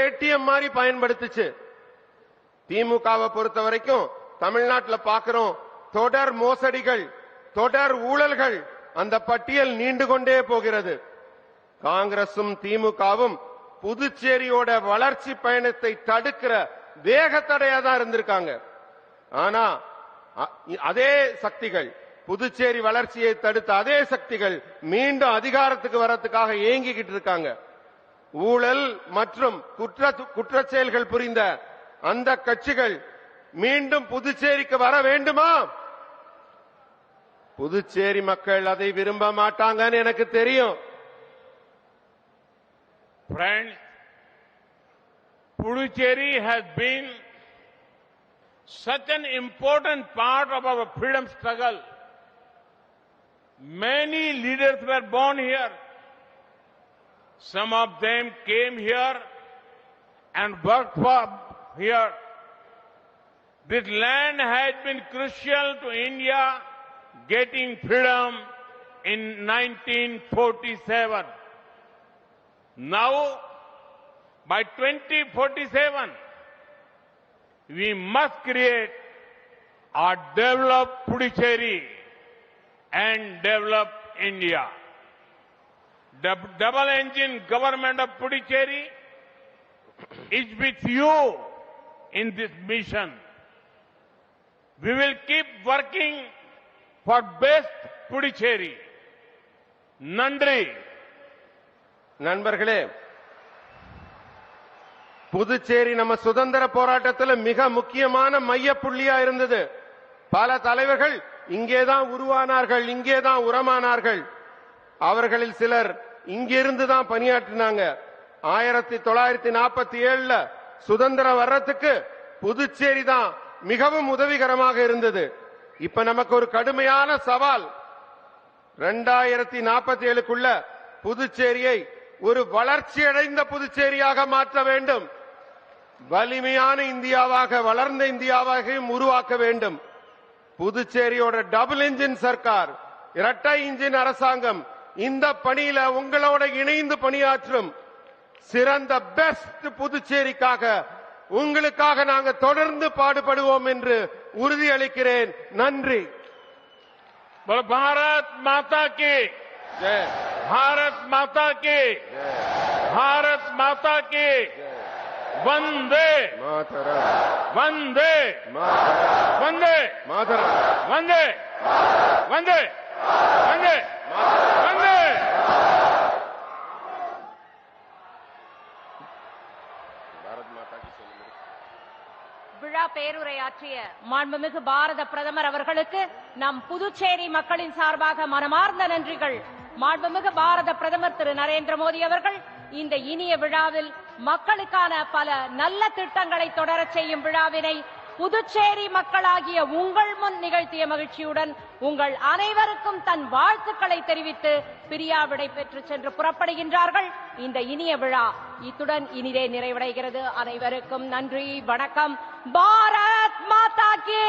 ATM மாதிரி பயன்படுத்துச்சு. திமுகவை பொறுத்த வரைக்கும் தமிழ்நாட்டில் பார்க்கிறோம் தொடர் மோசடிகள், தொடர் ஊழல்கள், அந்த பட்டியல் நீண்டு கொண்டே போகிறது. காங்கிரசும் திமுகவும் புதுச்சேரியோட வளர்ச்சி பயணத்தை தடுக்கிற வேக தடையா தான் இருந்திருக்காங்க. ஆனா அதே சக்திகள், புதுச்சேரி வளர்ச்சியை தடுத்த அதே சக்திகள் மீண்டும் அதிகாரத்துக்கு வரதுக்காக ஏங்கிக்கிட்டு இருக்காங்க. ஊழல் மற்றும் குற்ற செயல்கள் புரிந்த அந்த கட்சிகள் மீண்டும் புதுச்சேரிக்கு வர வேண்டுமா? புதுச்சேரி மக்கள் அதை விரும்ப மாட்டாங்கன்னு எனக்கு தெரியும். Friends, Puducherry has been such an important part of our freedom struggle. Many leaders were born here. Some of them came here and worked for here. This land has been crucial to India getting freedom in 1947. Now, by 2047, we must create a developed Puducherry and develop India. The double engine government of Puducherry is with you in this mission. We will keep working for best Puducherry. Nandri. நண்பர்களே, புதுச்சேரி நம்ம சுதந்திர போராட்டத்தில் மிக முக்கியமான மைய புள்ளியா இருந்தது. பல தலைவர்கள் இங்கேதான் உருவானார்கள், இங்கேதான் உரமானார்கள். அவர்களில் சிலர் இங்கிருந்து தான் பணியாற்றினாங்க. 1947ல சுதந்திரம் வர்றதுக்கு புதுச்சேரி தான் மிகவும் உதவிகரமாக இருந்தது. இப்ப நமக்கு ஒரு கடுமையான சவால். 2047க்குள்ள புதுச்சேரியை ஒரு வளர்ச்சியடைந்த புதுச்சேரியாக மாற்ற வேண்டும். வலிமையான இந்தியாவாக, வளர்ந்த இந்தியாவாகவும் உருவாக்க வேண்டும். புதுச்சேரியோட டபுள் இன்ஜின் சர்க்கார், இரட்டை இன்ஜின் அரசாங்கம் இந்த பணியில உங்களோட இணைந்து பணியாற்றும். சிறந்த பெஸ்ட் புதுச்சேரிக்காக, உங்களுக்காக நாங்க தொடர்ந்து பாடுபடுவோம் என்று உறுதியளிக்கிறேன். நன்றி. பாரத் மாதா கி जय, भारत माता की जय, भारत माता की वंदे मातरम, वंदे मातरम, वंदे मातरम, वंदे वंदे वंदे वंदे. भारत माता की விழா பேருரையாற்றிய மாண்புமிகு பாரத பிரதமர் அவர்களுக்கு நம் புதுச்சேரி மக்களின் சார்பாக மனமார்ந்த நன்றிகள். மாண்புமிகு பாரத பிரதமர் திரு நரேந்திர மோடி அவர்கள் இந்த இனிய விழாவில் மக்களுக்கான பல நல்ல திட்டங்களை தொடரச் செய்யும் விழாவினை புதுச்சேரி மக்களாகிய உங்கள் முன் நிகழ்த்திய மகிழ்ச்சியுடன் உங்கள் அனைவருக்கும் தன் வாழ்த்துக்களை தெரிவித்து பிரியா விடை பெற்று சென்று புறப்படுகின்றார்கள். இந்த இனிய விழா இத்துடன் இனிதே நிறைவடைகிறது. அனைவருக்கும் நன்றி, வணக்கம். பாரத் மாதா கி